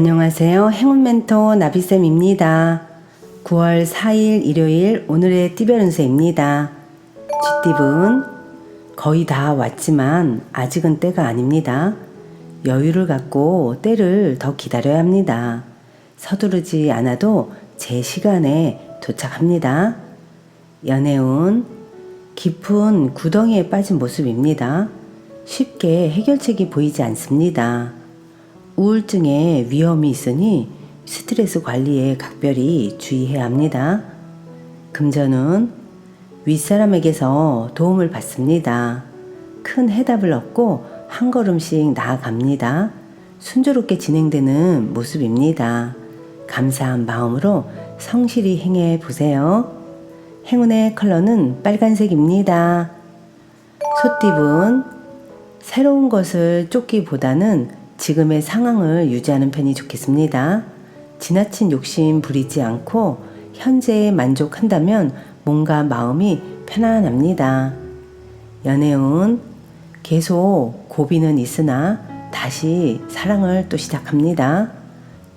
안녕하세요. 행운 멘토 나비쌤입니다. 9월 4일 일요일 오늘의 띠별 운세입니다. 쥐띠분 거의 다 왔지만 아직은 때가 아닙니다. 여유를 갖고 때를 더 기다려야 합니다. 서두르지 않아도 제 시간에 도착합니다. 연애운 깊은 구덩이에 빠진 모습입니다. 쉽게 해결책이 보이지 않습니다. 우울증에 위험이 있으니 스트레스 관리에 각별히 주의해야 합니다. 금전은 윗사람에게서 도움을 받습니다. 큰 해답을 얻고 한 걸음씩 나아갑니다. 순조롭게 진행되는 모습입니다. 감사한 마음으로 성실히 행해 보세요. 행운의 컬러는 빨간색입니다. 소띠분 새로운 것을 쫓기보다는 지금의 상황을 유지하는 편이 좋겠습니다. 지나친 욕심 부리지 않고 현재에 만족한다면 몸과 마음이 편안합니다. 연애운 계속 고비는 있으나 다시 사랑을 또 시작합니다.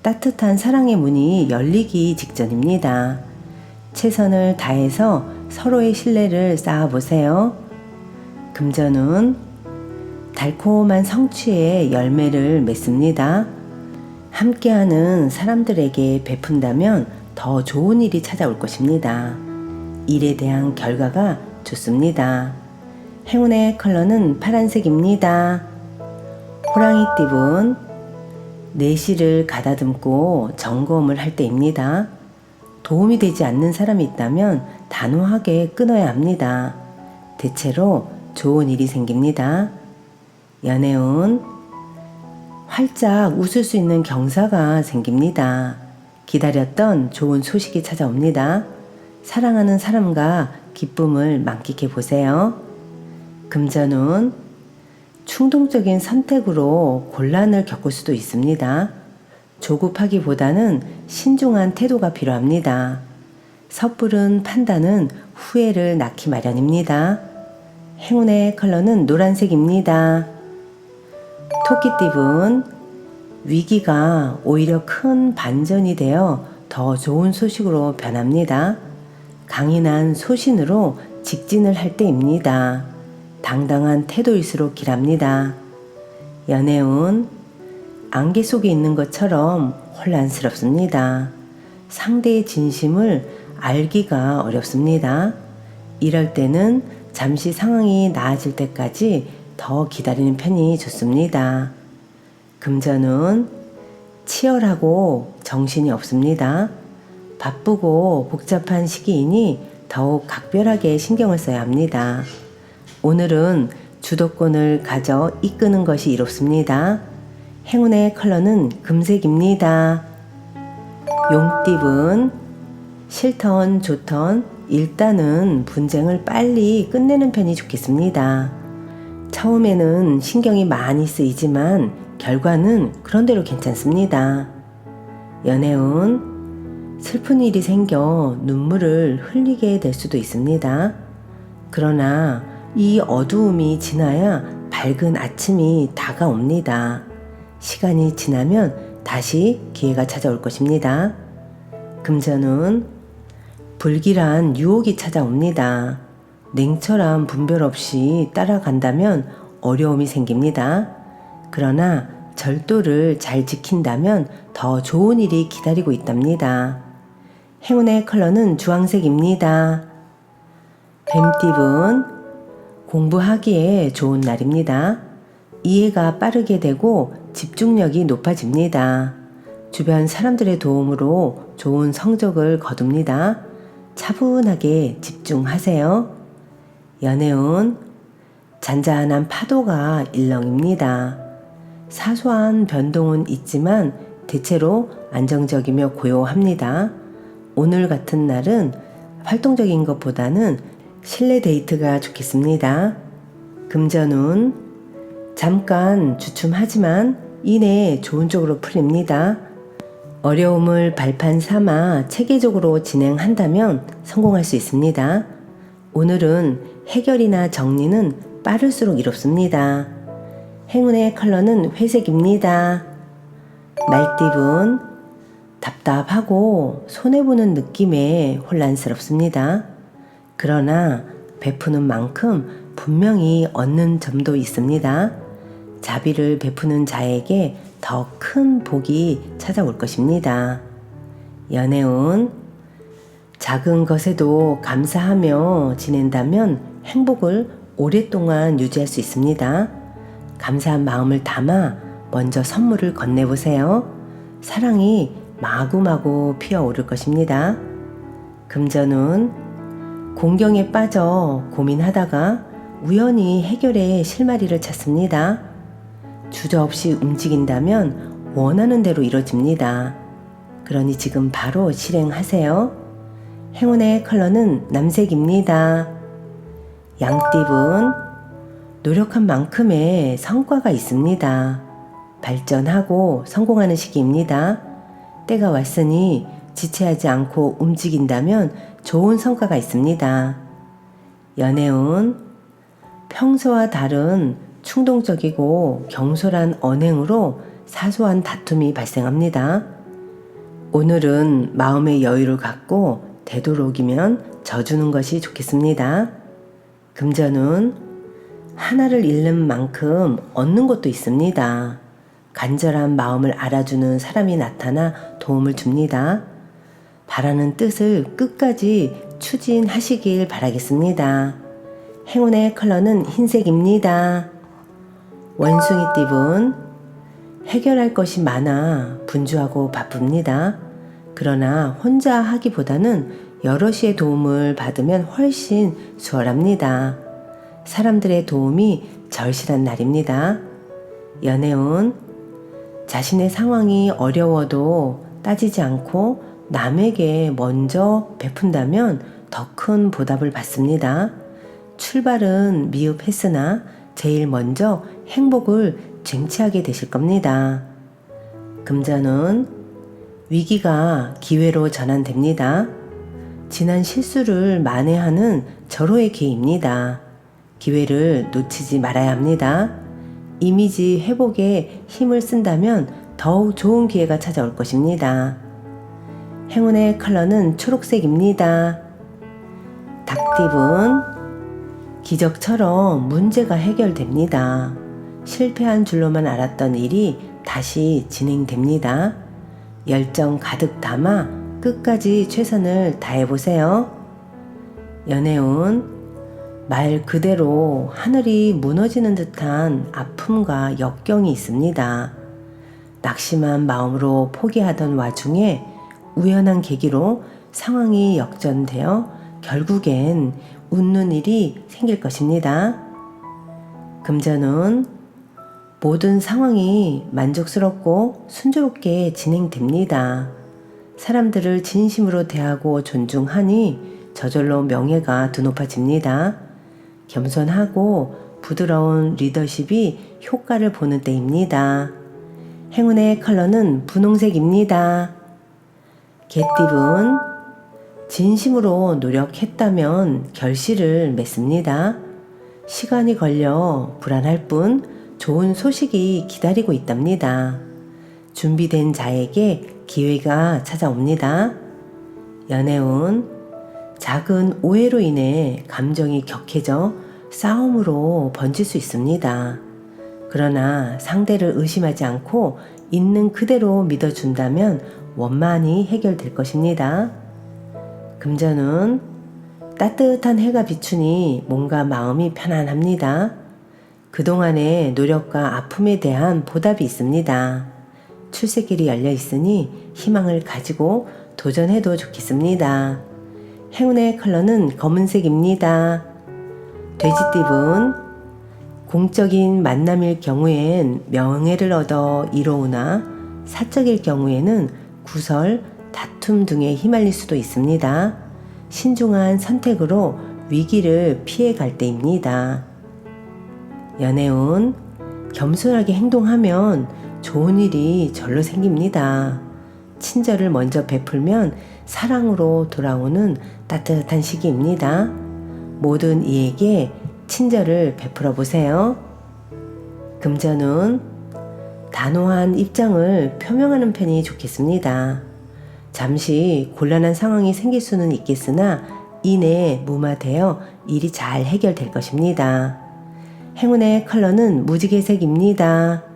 따뜻한 사랑의 문이 열리기 직전입니다. 최선을 다해서 서로의 신뢰를 쌓아보세요. 금전운 달콤한 성취의 열매를 맺습니다. 함께하는 사람들에게 베푼다면 더 좋은 일이 찾아올 것입니다. 일에 대한 결과가 좋습니다. 행운의 컬러는 파란색입니다. 호랑이띠분 내실을 가다듬고 점검을 할 때입니다. 도움이 되지 않는 사람이 있다면 단호하게 끊어야 합니다. 대체로 좋은 일이 생깁니다. 연애운 활짝 웃을 수 있는 경사가 생깁니다. 기다렸던 좋은 소식이 찾아옵니다. 사랑하는 사람과 기쁨을 만끽해 보세요. 금전운 충동적인 선택으로 곤란을 겪을 수도 있습니다. 조급하기보다는 신중한 태도가 필요합니다. 섣부른 판단은 후회를 낳기 마련입니다. 행운의 컬러는 노란색입니다. 토끼띠분 위기가 오히려 큰 반전이 되어 더 좋은 소식으로 변합니다. 강인한 소신으로 직진을 할 때입니다. 당당한 태도일수록 길합니다. 연애운 안개 속에 있는 것처럼 혼란스럽습니다. 상대의 진심을 알기가 어렵습니다. 이럴 때는 잠시 상황이 나아질 때까지 더 기다리는 편이 좋습니다. 금전운 치열하고 정신이 없습니다. 바쁘고 복잡한 시기이니 더욱 각별하게 신경을 써야 합니다. 오늘은 주도권을 가져 이끄는 것이 이롭습니다. 행운의 컬러는 금색입니다. 용띠분 싫던 좋던 일단은 분쟁을 빨리 끝내는 편이 좋겠습니다. 처음에는 신경이 많이 쓰이지만 결과는 그런대로 괜찮습니다. 연애운 슬픈 일이 생겨 눈물을 흘리게 될 수도 있습니다. 그러나 이 어두움이 지나야 밝은 아침이 다가옵니다. 시간이 지나면 다시 기회가 찾아올 것입니다. 금전운 불길한 유혹이 찾아옵니다. 냉철한 분별 없이 따라간다면 어려움이 생깁니다. 그러나 절도를 잘 지킨다면 더 좋은 일이 기다리고 있답니다. 행운의 컬러는 주황색입니다. 뱀띠분 공부하기에 좋은 날입니다. 이해가 빠르게 되고 집중력이 높아집니다. 주변 사람들의 도움으로 좋은 성적을 거둡니다. 차분하게 집중하세요. 연애운 잔잔한 파도가 일렁입니다. 사소한 변동은 있지만 대체로 안정적이며 고요합니다. 오늘 같은 날은 활동적인 것보다는 실내 데이트가 좋겠습니다. 금전운 잠깐 주춤하지만 이내 좋은 쪽으로 풀립니다. 어려움을 발판 삼아 체계적으로 진행한다면 성공할 수 있습니다. 오늘은 해결이나 정리는 빠를수록 이롭습니다. 행운의 컬러는 회색입니다. 말띠분 답답하고 손해보는 느낌에 혼란스럽습니다. 그러나 베푸는 만큼 분명히 얻는 점도 있습니다. 자비를 베푸는 자에게 더 큰 복이 찾아올 것입니다. 연애운 작은 것에도 감사하며 지낸다면 행복을 오랫동안 유지할 수 있습니다. 감사한 마음을 담아 먼저 선물을 건네보세요. 사랑이 마구마구 피어오를 것입니다. 금전운 공경에 빠져 고민하다가 우연히 해결의 실마리를 찾습니다. 주저없이 움직인다면 원하는 대로 이루어집니다. 그러니 지금 바로 실행하세요. 행운의 컬러는 남색입니다. 양띠분 노력한 만큼의 성과가 있습니다. 발전하고 성공하는 시기입니다. 때가 왔으니 지체하지 않고 움직인다면 좋은 성과가 있습니다. 연애운 평소와 다른 충동적이고 경솔한 언행으로 사소한 다툼이 발생합니다. 오늘은 마음의 여유를 갖고 되도록이면 져주는 것이 좋겠습니다. 금전운 하나를 잃는 만큼 얻는 것도 있습니다. 간절한 마음을 알아주는 사람이 나타나 도움을 줍니다. 바라는 뜻을 끝까지 추진하시길 바라겠습니다. 행운의 컬러는 흰색입니다. 원숭이띠분 해결할 것이 많아 분주하고 바쁩니다. 그러나 혼자 하기보다는 여럿의 도움을 받으면 훨씬 수월합니다. 사람들의 도움이 절실한 날입니다. 연애운 자신의 상황이 어려워도 따지지 않고 남에게 먼저 베푼다면 더 큰 보답을 받습니다. 출발은 미흡했으나 제일 먼저 행복을 쟁취하게 되실 겁니다. 금전은 위기가 기회로 전환됩니다. 지난 실수를 만회하는 절호의 기회입니다. 기회를 놓치지 말아야 합니다. 이미지 회복에 힘을 쓴다면 더욱 좋은 기회가 찾아올 것입니다. 행운의 컬러는 초록색입니다. 닭띠분 기적처럼 문제가 해결됩니다. 실패한 줄로만 알았던 일이 다시 진행됩니다. 열정 가득 담아 끝까지 최선을 다해보세요. 연애운 말 그대로 하늘이 무너지는 듯한 아픔과 역경이 있습니다. 낙심한 마음으로 포기하던 와중에 우연한 계기로 상황이 역전되어 결국엔 웃는 일이 생길 것입니다. 금전운 모든 상황이 만족스럽고 순조롭게 진행됩니다. 사람들을 진심으로 대하고 존중하니 저절로 명예가 드높아집니다. 겸손하고 부드러운 리더십이 효과를 보는 때입니다. 행운의 컬러는 분홍색입니다. 개띠분 진심으로 노력했다면 결실을 맺습니다. 시간이 걸려 불안할 뿐 좋은 소식이 기다리고 있답니다. 준비된 자에게 기회가 찾아옵니다. 연애운 작은 오해로 인해 감정이 격해져 싸움으로 번질 수 있습니다. 그러나 상대를 의심하지 않고 있는 그대로 믿어준다면 원만히 해결될 것입니다. 금전운 따뜻한 해가 비추니 몸과 마음이 편안합니다. 그동안의 노력과 아픔에 대한 보답이 있습니다. 출세길이 열려 있으니 희망을 가지고 도전해도 좋겠습니다. 행운의 컬러는 검은색입니다. 돼지띠분 공적인 만남일 경우엔 명예를 얻어 이로우나 사적일 경우에는 구설, 다툼 등에 휘말릴 수도 있습니다. 신중한 선택으로 위기를 피해갈 때입니다. 연애운 겸손하게 행동하면 좋은 일이 절로 생깁니다. 친절을 먼저 베풀면 사랑으로 돌아오는 따뜻한 시기입니다. 모든 이에게 친절을 베풀어 보세요. 금전운 단호한 입장을 표명하는 편이 좋겠습니다. 잠시 곤란한 상황이 생길 수는 있겠으나 이내 무마되어 일이 잘 해결될 것입니다. 행운의 컬러는 무지개색입니다.